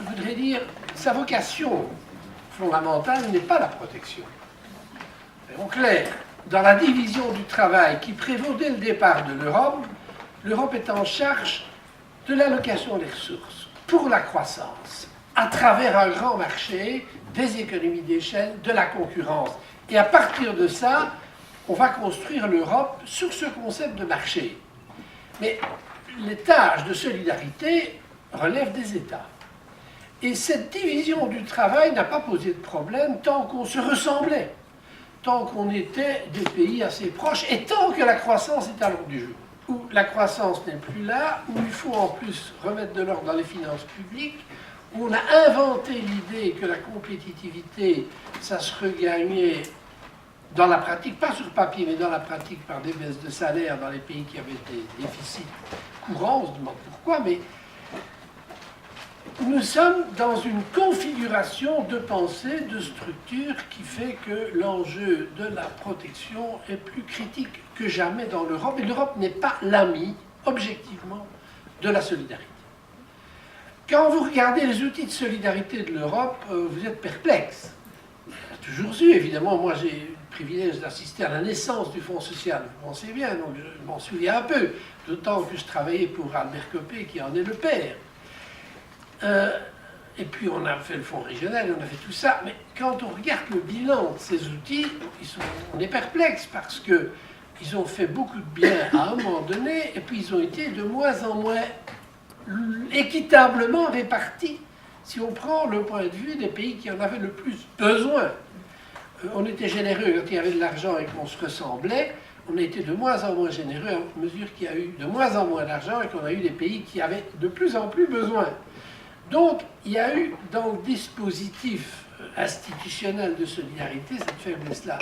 je voudrais dire, sa vocation fondamentale n'est pas la protection. En clair, dans la division du travail qui prévaut dès le départ de l'Europe, l'Europe est en charge de l'allocation des ressources pour la croissance, à travers un grand marché, des économies d'échelle, de la concurrence. Et à partir de ça, on va construire l'Europe sur ce concept de marché. Mais les tâches de solidarité relèvent des États. Et cette division du travail n'a pas posé de problème tant qu'on se ressemblait, tant qu'on était des pays assez proches, et tant que la croissance est à l'ordre du jour. Où la croissance n'est plus là, où il faut en plus remettre de l'ordre dans les finances publiques, où on a inventé l'idée que la compétitivité, ça se regagnait dans la pratique, pas sur papier, mais dans la pratique par des baisses de salaire dans les pays qui avaient des déficits courants. On se demande pourquoi, mais nous sommes dans une configuration de pensée, de structure qui fait que l'enjeu de la protection est plus critique que jamais dans l'Europe. Et l'Europe n'est pas l'ami, objectivement, de la solidarité. Quand vous regardez les outils de solidarité de l'Europe, vous êtes perplexe. Il y a toujours eu, évidemment, moi j'ai eu le privilège d'assister à la naissance du Fonds social, vous pensez bien, donc je m'en souviens un peu, d'autant que je travaillais pour Albert Copé, qui en est le père. Et puis on a fait le fonds régional, on a fait tout ça, mais quand on regarde le bilan de ces outils, on est perplexe parce qu'ils ont fait beaucoup de bien à un moment donné, et puis ils ont été de moins en moins équitablement répartis si on prend le point de vue des pays qui en avaient le plus besoin. On était généreux quand il y avait de l'argent et qu'on se ressemblait, on a été de moins en moins généreux à mesure qu'il y a eu de moins en moins d'argent et qu'on a eu des pays qui avaient de plus en plus besoin. Donc, il y a eu dans le dispositif institutionnel de solidarité cette faiblesse-là.